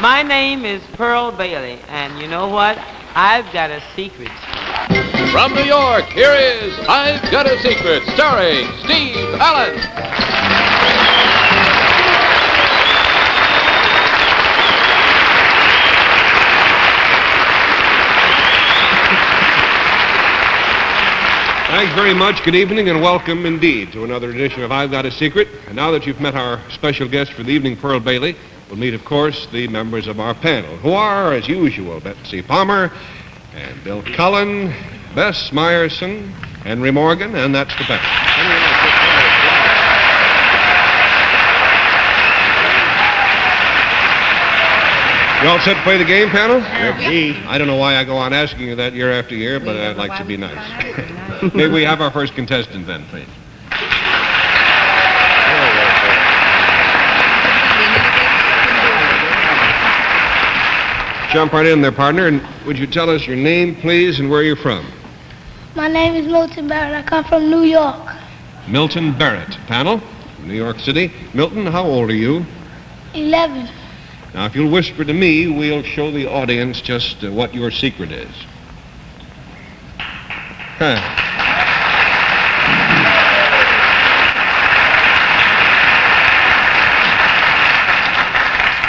My name is Pearl Bailey, and you know what? I've got a secret. From New York, here is I've Got a Secret, starring Steve Allen. Thanks very much. Good evening and welcome indeed to another edition of I've Got a Secret. And now that you've met our special guest for the evening, Pearl Bailey, we'll meet, of course, the members of our panel, who are, as usual, Betsy Palmer and Bill Cullen, Bess Meyerson, Henry Morgan, and that's the panel. You all set to play the game, panel? Indeed. I don't know why I go on asking you that year after year, but I'd like to be nice. May we have our first contestant then, please? Jump right in there, partner, and would you tell us your name, please, and where you're from? My name is Milton Barrett. I come from New York. Milton Barrett. Panel, from New York City. Milton, how old are you? 11. Now, if you'll whisper to me, we'll show the audience just what your secret is.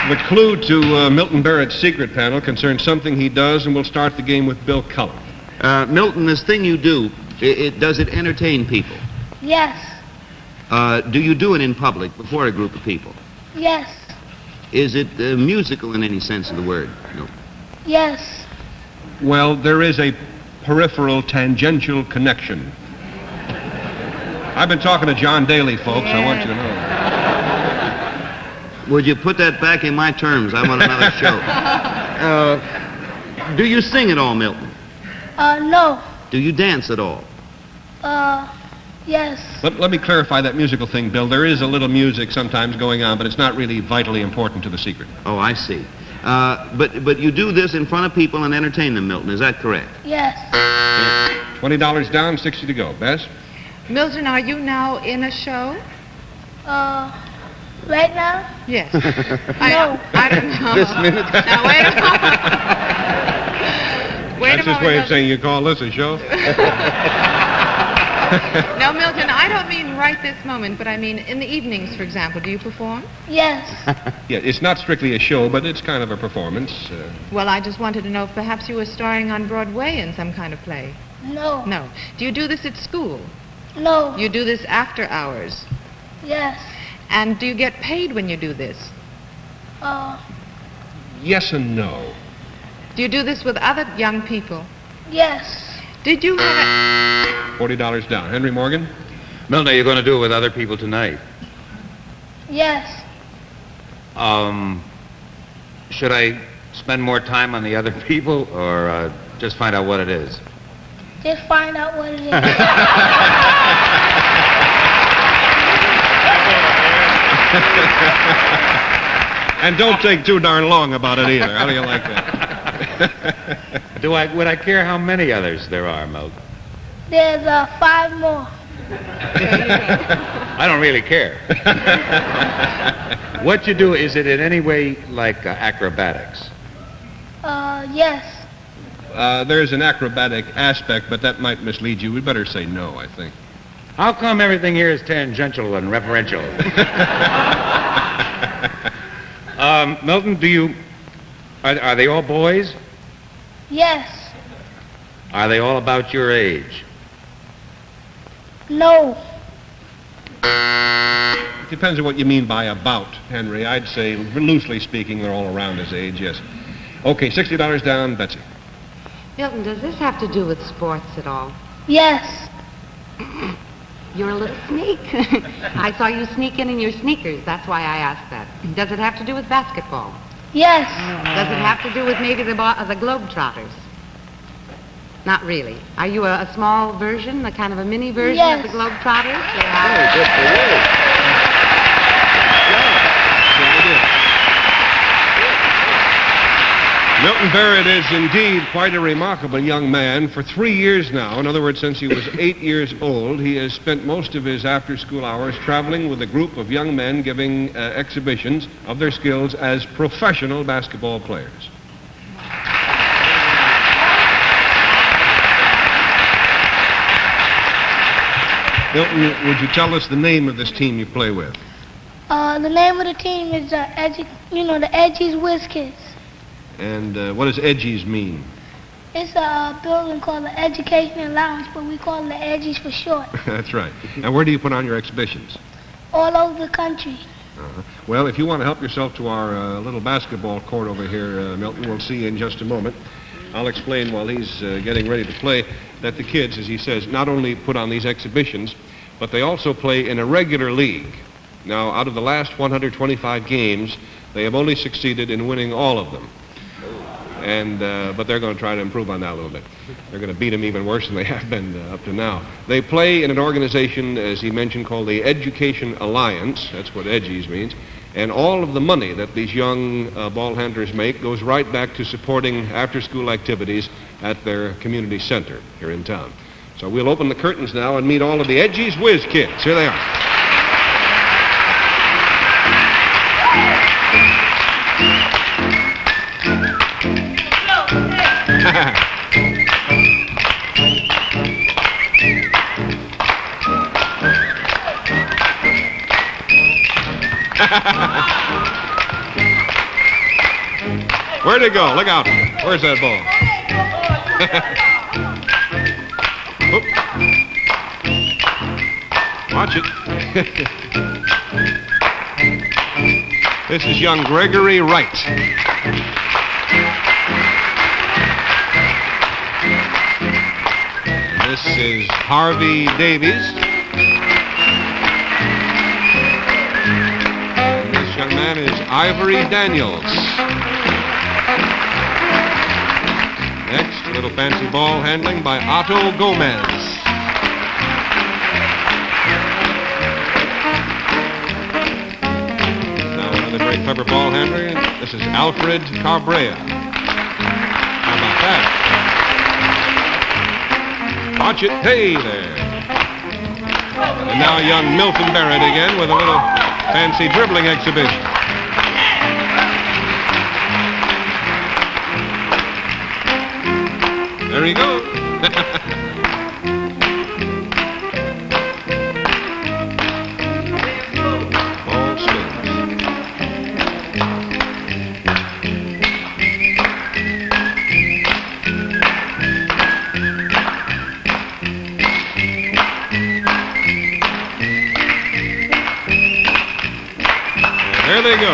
The clue to Milton Barrett's secret, panel, concerns something he does, and we'll start the game with Bill Cullen. Milton, this thing you do, does it entertain people? Yes. Do you do it in public before a group of people? Yes. Is it musical in any sense of the word? No. Yes. Well, there is a peripheral tangential connection. I've been talking to John Daly, folks. I want you to know. Would you put that back in my terms? I want another show. Do you sing at all, Milton? No. Do you dance at all? Yes. Let me clarify that musical thing, Bill. There is a little music sometimes going on, but it's not really vitally important to the secret. Oh, I see. But you do this in front of people and entertain them, Milton. Is that correct? Yes. $20 down, 60 to go. Bess? Milton, are you now in a show? Right now? Yes. No. I don't know. This minute? Now, wait a moment. That's his way of saying you call this a show? No, Milton, I don't mean right this moment, but I mean in the evenings, for example. Do you perform? Yes. Yeah, it's not strictly a show, but it's kind of a performance. Well, I just wanted to know if perhaps you were starring on Broadway in some kind of play. No. No. Do you do this at school? No. You do this after hours? Yes. And do you get paid when you do this? Yes and no. Do you do this with other young people? Yes. Did you have $40 down. Henry Morgan? Milton, are you going to do it with other people tonight? Yes. Should I spend more time on the other people or just find out what it is? Just find out what it is. And don't take too darn long about it either. How do you like that? Would I care how many others there are, Milton? There's 5 more. I don't really care. What you do, is it in any way like acrobatics? Yes. There's an acrobatic aspect, but that might mislead you. We'd better say no, I think. How come everything here is tangential and referential? Milton, are they all boys? Yes. Are they all about your age? No. It depends on what you mean by about, Henry. I'd say, loosely speaking, they're all around his age, yes. Okay, $60 down, Betsy. Milton, does this have to do with sports at all? Yes. You're a little sneak. I saw you sneak in your sneakers. That's why I asked that. Does it have to do with basketball? Yes. Does it have to do with maybe the Globetrotters? Not really. Are you a small version, a kind of a mini version of the Globetrotters? Yeah. Good for you. Milton Barrett is indeed quite a remarkable young man. For 3 years now, in other words, since he was 8 years old, he has spent most of his after-school hours traveling with a group of young men giving exhibitions of their skills as professional basketball players. Milton, would you tell us the name of this team you play with? The name of the team is the Edgies Whiz Kids. And what does Edgies mean? It's a building called the Education Lounge, but we call it the Edgies for short. That's right. And where do you put on your exhibitions? All over the country. Well, if you want to help yourself to our little basketball court over here, Milton, we'll see you in just a moment. I'll explain while he's getting ready to play that the kids, as he says, not only put on these exhibitions, but they also play in a regular league. Now, out of the last 125 games, they have only succeeded in winning all of them. But they're going to try to improve on that a little bit. They're going to beat them even worse than they have been up to now. They play in an organization, as he mentioned, called the Education Alliance. That's what Edgies means. And all of the money that these young ball handlers make goes right back to supporting after-school activities at their community center here in town. So we'll open the curtains now and meet all of the Edgies Whiz Kids. Here they are. Where'd it go? Look out. Where's that ball? Watch it. This is young Gregory Wright. And this is Harvey Davies. And this young man is Ivory Daniels. Next, a little fancy ball handling by Otto Gomez. Now another very clever ball handler. This is Alfred Cabrera. How about that? Watch it. Hey there. And now young Milton Barrett again with a little fancy dribbling exhibition. There he goes. Ball swings. There they go.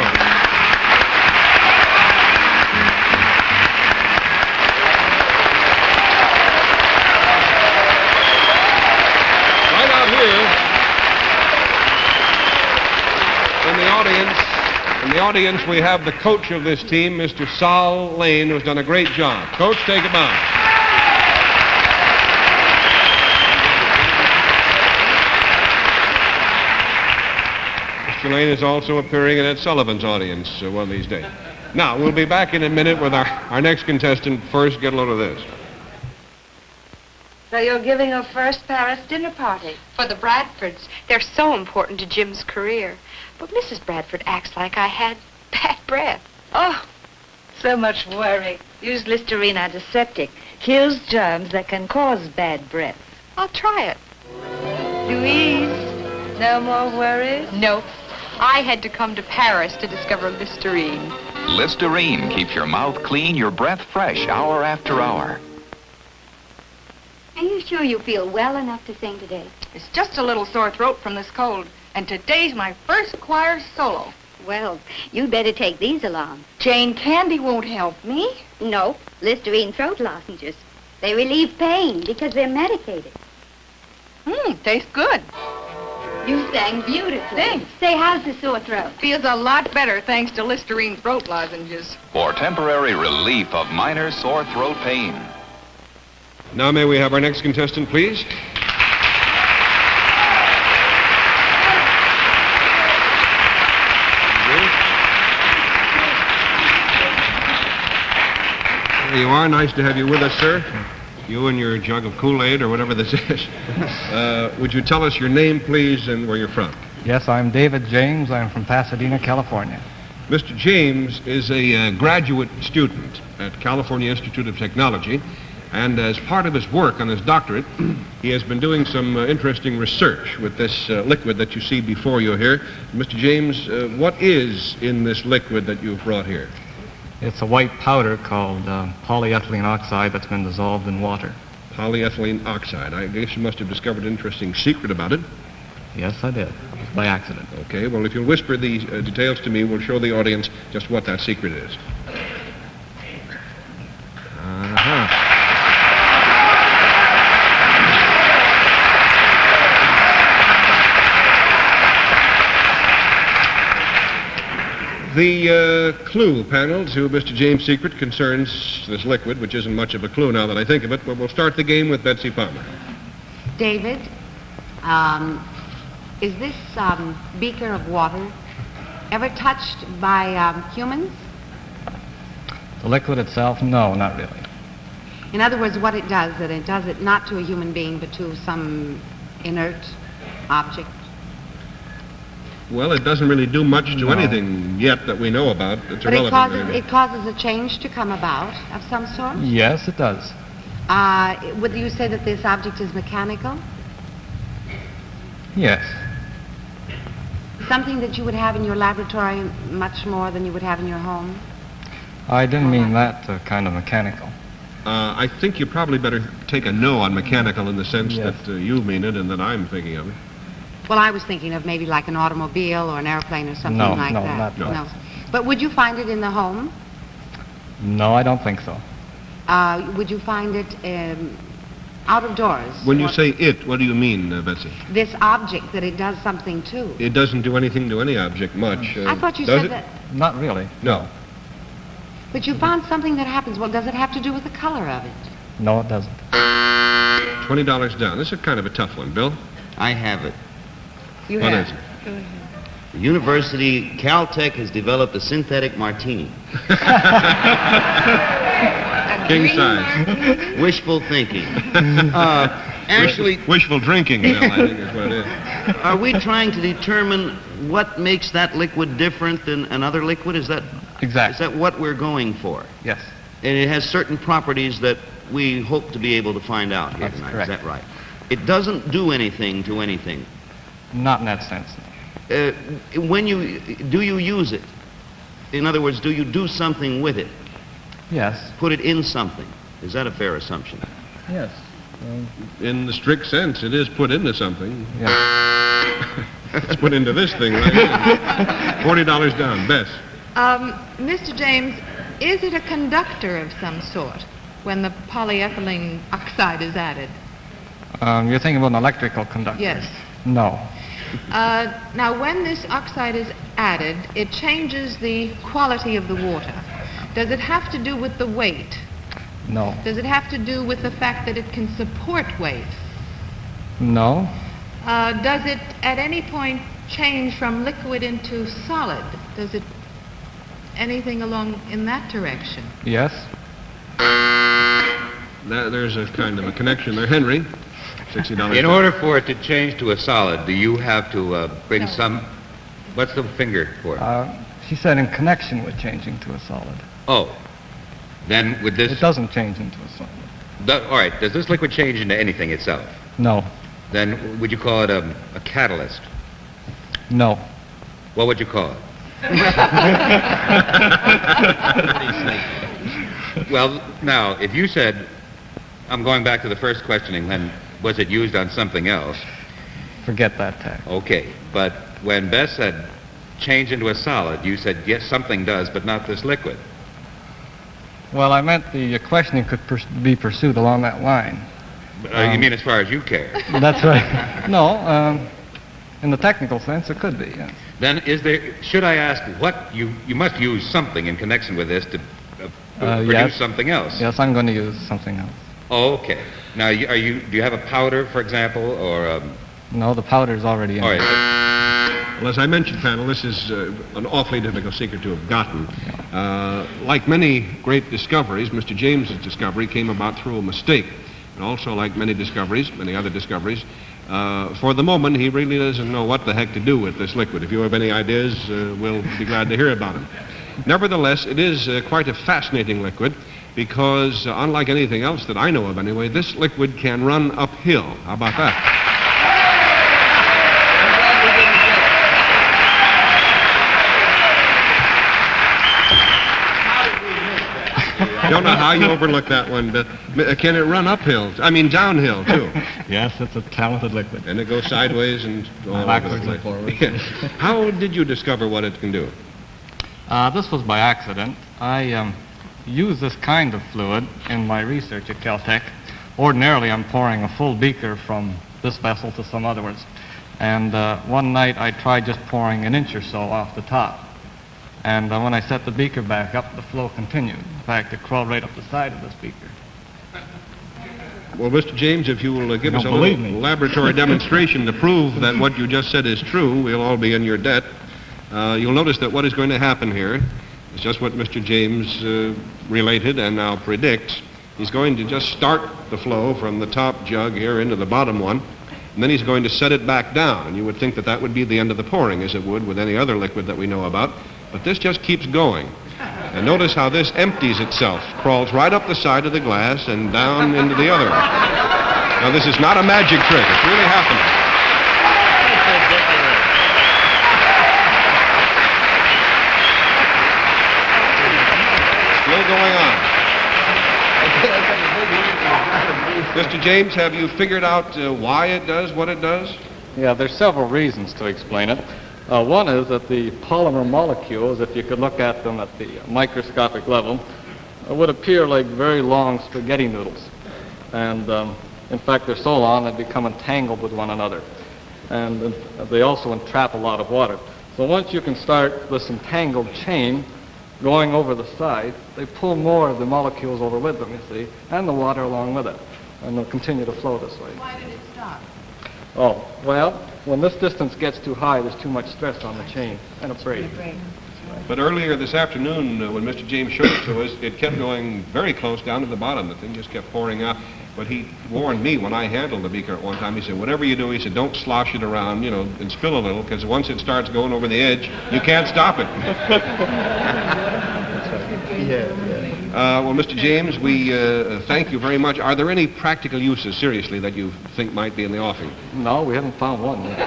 In the audience, we have the coach of this team, Mr. Sal Lane, who's done a great job. Coach, take him out. Mr. Lane is also appearing in Ed Sullivan's audience one of these days. Now, we'll be back in a minute with our next contestant. First, get a load of this. So you're giving a first Paris dinner party? For the Bradfords. They're so important to Jim's career. But Mrs. Bradford acts like I had bad breath. Oh, so much worry. Use Listerine antiseptic. Kills germs that can cause bad breath. I'll try it. Louise, no more worries? Nope. I had to come to Paris to discover Listerine. Listerine keeps your mouth clean, your breath fresh, hour after hour. Are you sure you feel well enough to sing today? It's just a little sore throat from this cold. And today's my first choir solo. Well, you'd better take these along. Jane Candy won't help me. No, Listerine throat lozenges. They relieve pain because they're medicated. Tastes good. You sang beautifully. Thanks. Say, how's the sore throat? Feels a lot better thanks to Listerine throat lozenges. For temporary relief of minor sore throat pain. Now may we have our next contestant, please? There you are. Nice to have you with us, sir. You and your jug of Kool-Aid or whatever this is. Would you tell us your name, please, and where you're from? Yes, I'm David James. I'm from Pasadena, California. Mr. James is a graduate student at California Institute of Technology, and as part of his work on his doctorate, he has been doing some interesting research with this liquid that you see before you here. Mr. James, what is in this liquid that you've brought here? It's a white powder called polyethylene oxide that's been dissolved in water. Polyethylene oxide. I guess you must have discovered an interesting secret about it. Yes, I did. By accident. Okay, well, if you'll whisper the details to me, we'll show the audience just what that secret is. Uh-huh. The clue panel to Mr. James' secret concerns this liquid, which isn't much of a clue now that I think of it, but we'll start the game with Betsy Palmer. David, is this beaker of water ever touched by humans? The liquid itself? No, not really. In other words, what it does it not to a human being, but to some inert object? Well, it doesn't really do much to anything yet that we know about. It's but irrelevant. it causes a change to come about of some sort? Yes, it does. Would you say that this object is mechanical? Yes. Something that you would have in your laboratory much more than you would have in your home? I didn't mean that kind of mechanical. I think you probably better take a no on mechanical in the sense that you mean it and that I'm thinking of it. Well, I was thinking of maybe like an automobile or an airplane or something like that. No. But would you find it in the home? No, I don't think so. Would you find it out of doors? When you say it, what do you mean, Betsy? This object that it does something to. It doesn't do anything to any object much. I thought you does said it? that. Not really. No. But you found something that happens. Well, does it have to do with the color of it? No, it doesn't. $20 down. This is kind of a tough one, Bill. I have it. You What have. is it? The University, Caltech has developed a synthetic martini. King size. Wishful thinking. Actually... Wishful drinking, Bill, I think is what it is. Are we trying to determine what makes that liquid different than another liquid? Is that... Exactly. Is that what we're going for? Yes. And it has certain properties that we hope to be able to find out here tonight. Correct. Is that right? It doesn't do anything to anything. Not in that sense. Do you use it? In other words, do you do something with it? Yes. Put it in something. Is that a fair assumption? Yes. In the strict sense, it is put into something. Yes. It's put into this thing right here. $40 down. Bess. Mr. James, is it a conductor of some sort when the polyethylene oxide is added? You're thinking about an electrical conductor? Yes. No. Now, when this oxide is added, it changes the quality of the water. Does it have to do with the weight? No. Does it have to do with the fact that it can support weight? No. Does it at any point change from liquid into solid? Does it anything along in that direction? Yes. There's a kind of a connection there. Henry, $60. In order for it to change to a solid, do you have to bring some... What's the finger for it? She said in connection with changing to a solid. Oh. Then with this... It doesn't change into a solid. All right. Does this liquid change into anything itself? No. Then would you call it a catalyst? No. What would you call it? Well, now, if you said, I'm going back to the first questioning, then was it used on something else? Forget that tag. Okay, but when Bess said change into a solid, you said, yes, something does, but not this liquid. Well, I meant the questioning could be pursued along that line. You mean as far as you care? That's right. No, in the technical sense, it could be, yes. Then should I ask what, you must use something in connection with this to produce yes. something else? Yes, I'm going to use something else. Oh, okay. Now, do you have a powder, for example, or... No, the powder's already in all there. right. Well, as I mentioned, panel, this is an awfully difficult secret to have gotten. Like many great discoveries, Mr. James's discovery came about through a mistake. And also, like many other discoveries, for the moment, he really doesn't know what the heck to do with this liquid. If you have any ideas, we'll be glad to hear about them. Nevertheless, it is quite a fascinating liquid because, unlike anything else that I know of anyway, this liquid can run uphill. How about that? I don't know how you overlooked that one, but can it run uphill? I mean, downhill, too. Yes, it's a talented liquid. And it goes sideways and all backwards over the and place. forwards. How did you discover what it can do? This was by accident. I use this kind of fluid in my research at Caltech. Ordinarily, I'm pouring a full beaker from this vessel to some other ones. And one night, I tried just pouring an inch or so off the top. And when I set the beaker back up, the flow continued. In fact, it crawled right up the side of this beaker. Well, Mr. James, if you will give us a little laboratory demonstration to prove that what you just said is true, we'll all be in your debt. You'll notice that what is going to happen here is just what Mr. James related and now predicts. He's going to just start the flow from the top jug here into the bottom one, and then he's going to set it back down. And you would think that that would be the end of the pouring, as it would with any other liquid that we know about. But this just keeps going. And notice how this empties itself, crawls right up the side of the glass and down into the other one. Now, this is not a magic trick. It's really happening. Still going on. Mr. James, have you figured out why it does what it does? Yeah, there's several reasons to explain it. One is that the polymer molecules, if you could look at them at the microscopic level, would appear like very long spaghetti noodles. And in fact, they're so long they become entangled with one another. And they also entrap a lot of water. So once you can start this entangled chain going over the side, they pull more of the molecules over with them, you see, and the water along with it. And they'll continue to flow this way. Why did it stop? Oh, well, when this distance gets too high, there's too much stress on the chain, and it breaks. But earlier this afternoon, when Mr. James showed it to us, it kept going very close down to the bottom. The thing just kept pouring out. But he warned me when I handled the beaker at one time. He said, whatever you do, he said, don't slosh it around, and spill a little, because once it starts going over the edge, you can't stop it. Well, Mr. James, we thank you very much. Are there any practical uses, seriously, that you think might be in the offing? No, we haven't found one yet.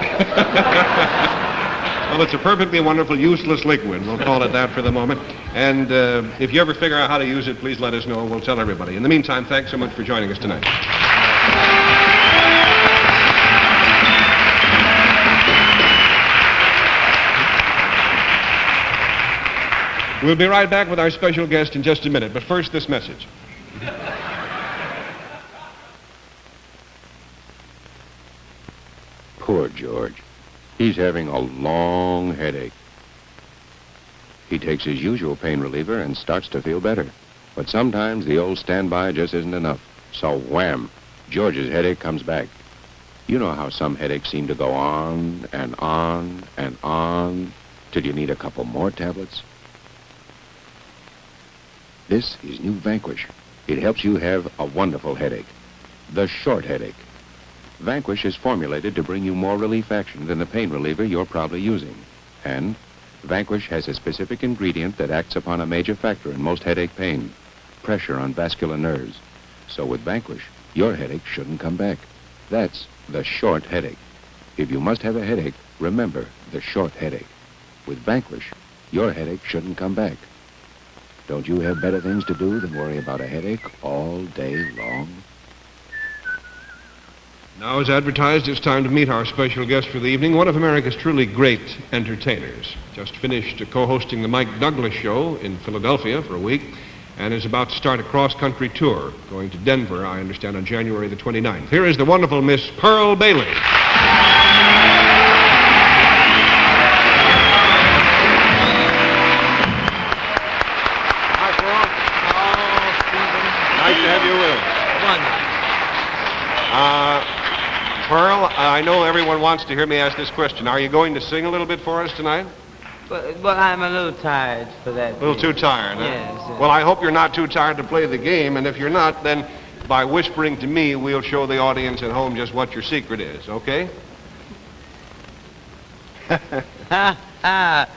Well, it's a perfectly wonderful, useless liquid. We'll call it that for the moment. And if you ever figure out how to use it, please let us know. We'll tell everybody. In the meantime, thanks so much for joining us tonight. We'll be right back with our special guest in just a minute, but first, this message. Poor George. He's having a long headache. He takes his usual pain reliever and starts to feel better. But sometimes the old standby just isn't enough. So wham, George's headache comes back. You know how some headaches seem to go on and on and on till you need a couple more tablets? This is new Vanquish. It helps you have a wonderful headache. The short headache. Vanquish is formulated to bring you more relief action than the pain reliever you're probably using. And Vanquish has a specific ingredient that acts upon a major factor in most headache pain, pressure on vascular nerves. So with Vanquish, your headache shouldn't come back. That's the short headache. If you must have a headache, remember the short headache. With Vanquish, your headache shouldn't come back. Don't you have better things to do than worry about a headache all day long? Now, as advertised, it's time to meet our special guest for the evening, one of America's truly great entertainers. Just finished co-hosting the Mike Douglas Show in Philadelphia for a week, and is about to start a cross-country tour, going to Denver, I understand, on January the 29th. Here is the wonderful Miss Pearl Bailey. Hi, Pearl. Oh, Stephen. Nice to have you with us. Pearl, I know everyone wants to hear me ask this question. Are you going to sing a little bit for us tonight? Well, I'm a little tired for that. A little too tired, huh? Yes. Well, I hope you're not too tired to play the game, and if you're not, then by whispering to me, we'll show the audience at home just what your secret is, okay? How about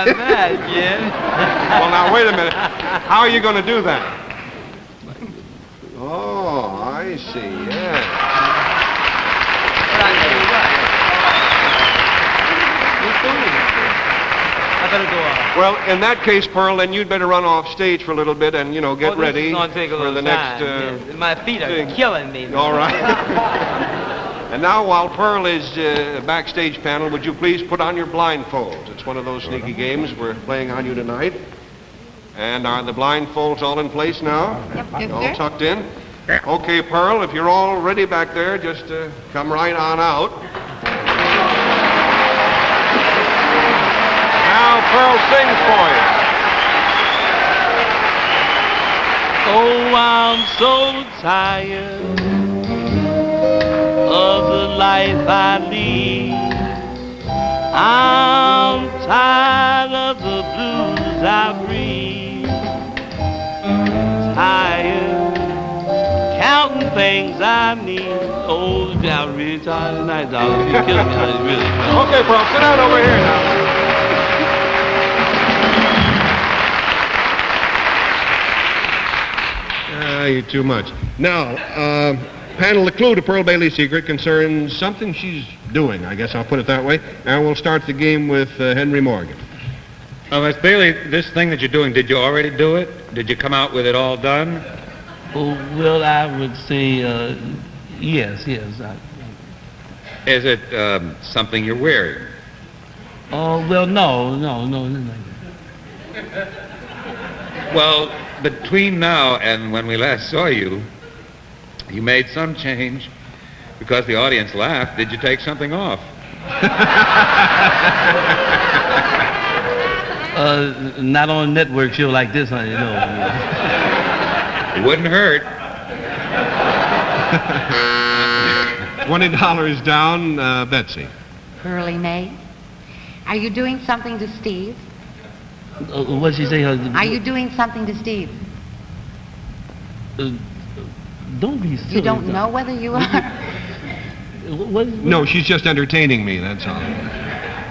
that, Jim? Well, now, wait a minute. How are you going to do that? Oh, I see, yeah. I better go off. Well, in that case, Pearl, then you'd better run off stage for a little bit and, get ready This is gonna take a for the little next... time. Yes. My feet are killing me. All right. And now, while Pearl is backstage panel, would you please put on your blindfolds? It's one of those sneaky games we're playing on you tonight. And are the blindfolds all in place now? Yep, All sir. tucked in? Okay, Pearl, if you're all ready back there, just come right on out. Now Pearl sings for you. Oh, I'm so tired of the life I lead. I'm tired of the blues I breathe. Tired counting things I need. Oh, I'm really tired tonight, darling. You're killing me, honey, really. Okay, Pearl, sit down over here now. You're too much. Now, panel, the clue to Pearl Bailey's secret concerns something she's doing, I guess I'll put it that way. And we'll start the game with Henry Morgan. Miss Bailey, this thing that you're doing, did you already do it? Did you come out with it all done? Oh, well, I would say, yes. Is it something you're wearing? Oh, well, no. Well, between now and when we last saw you, you made some change because the audience laughed. Did you take something off? Not on a network show like this, honey, no. It wouldn't hurt. $20 down, Betsy. Pearly May, are you doing something to Steve? What'd she say? Are you doing something to Steve? Don't be silly. You don't know whether you are? No, she's just entertaining me, that's all.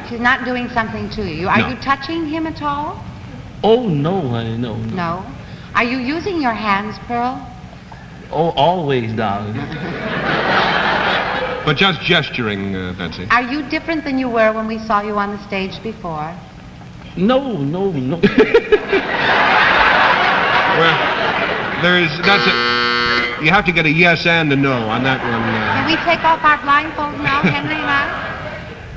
She's not doing something to you. Are you touching him at all? Oh, no, honey, no. No? Are you using your hands, Pearl? Oh, always, darling. But just gesturing, Betsy. Are you different than you were when we saw you on the stage before? No. Well, that's it. You have to get a yes and a no on that one. Can we take off our blindfolds now, Henry and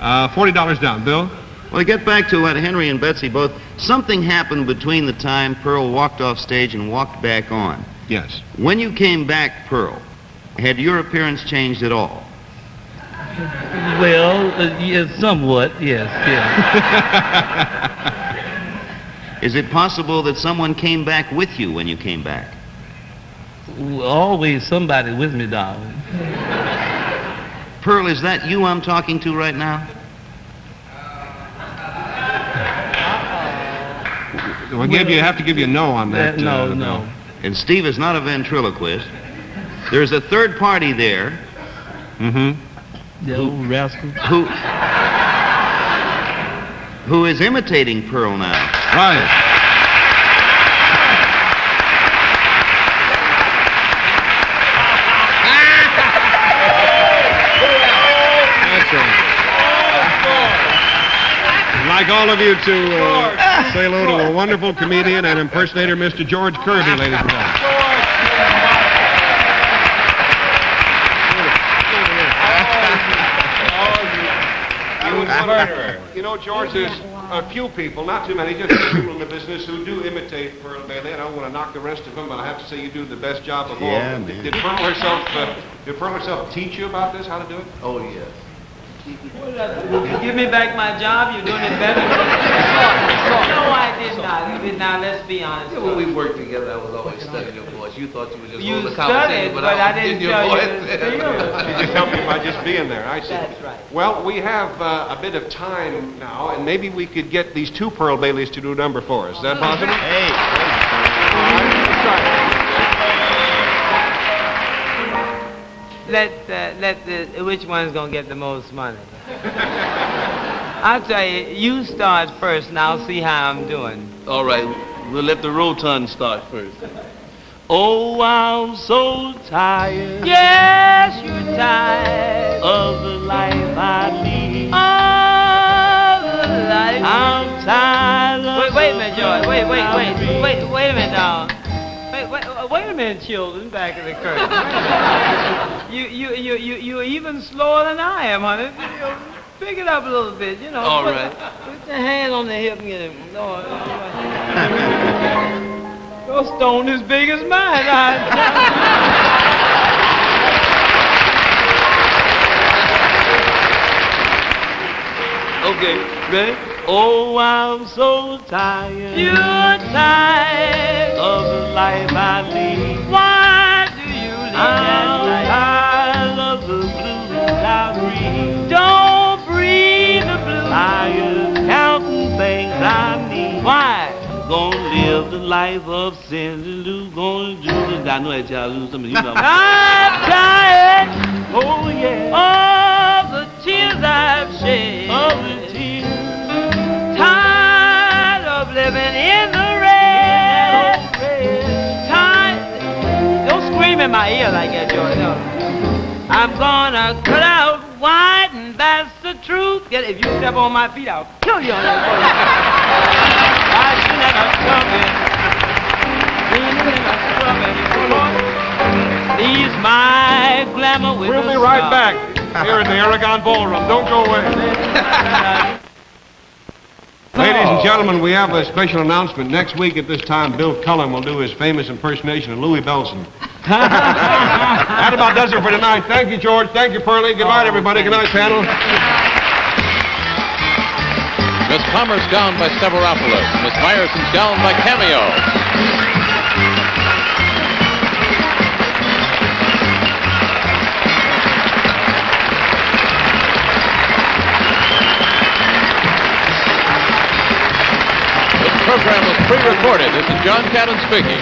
I? $40 down. Bill? Well, to get back to what Henry and Betsy both, something happened between the time Pearl walked off stage and walked back on. Yes. When you came back, Pearl, had your appearance changed at all? Well, yes, somewhat, yes. Is it possible that someone came back with you when you came back? Always somebody with me, darling. Pearl, is that you I'm talking to right now? You have to give you a no on that. No. And Steve is not a ventriloquist. There's a third party there. Mm-hmm. The old rascal. Who is imitating Pearl now. Right. I'd like all of you to say hello to a wonderful comedian and impersonator, Mr. George Kirby, ladies and gentlemen. You know, George, there's a few people, not too many, just a few people in the business who do imitate Pearl Bailey. I don't want to knock the rest of them, but I have to say you do the best job of all. Yeah, man. Did Pearl herself teach you about this, how to do it? Oh, yes. Give me back my job. You're doing it better. No, I did not. Now, let's be honest. Yeah, when we worked together, I was always studying your voice. You thought you were just You holding the studied, conversation, but I didn't your tell you voice. to steal. You just helped me by just being there. I see. That's right. Well, we have a bit of time now, and maybe we could get these two Pearl Baileys to do a number for us. Is that possible? Hey. All right, let's try Let which one's gonna get the most money? I'll tell you, you start first, and I'll see how I'm doing. All right, we'll let the rotund start first. Oh, I'm so tired. Yes, you're tired of the life I lead. of the life. I'm tired of Wait a minute, George. Wait a minute, dog. Wait a minute, children, back of the curtain. You're even slower than I am, honey. Pick it up a little bit, you know. All right. Put your hand on the hip and get it. Your stone as big as mine. Okay, ready? Oh, I'm so tired. You're tired of the life I lead. Why do you lead that life? I'm tired of the blues I breathe. Don't breathe the blues. Tired counting things I need. Why? Gonna live the life of sin and do, gonna do the... I know that y'all lose some of you know. I'm tired. Oh, yeah. Of the tears I've shed. Of the tears. Tired of living in the red. Tired. Don't scream in my ear like that, George. No. I'm gonna cut out white, and that's the truth. If you step on my feet, I'll kill you on that. He's my glamour with We'll be right back here in the Aragon Ballroom. Don't go away. Ladies and gentlemen, we have a special announcement. Next week at this time, Bill Cullen will do his famous impersonation of Louis Bellson. That about does it for tonight. Thank you, George. Thank you, Pearlie. Good night, everybody. Good night, panel. Miss Palmer's down by Severopolis. Miss Myerson's down by Cameo. This program was pre-recorded. This is John Cadden speaking.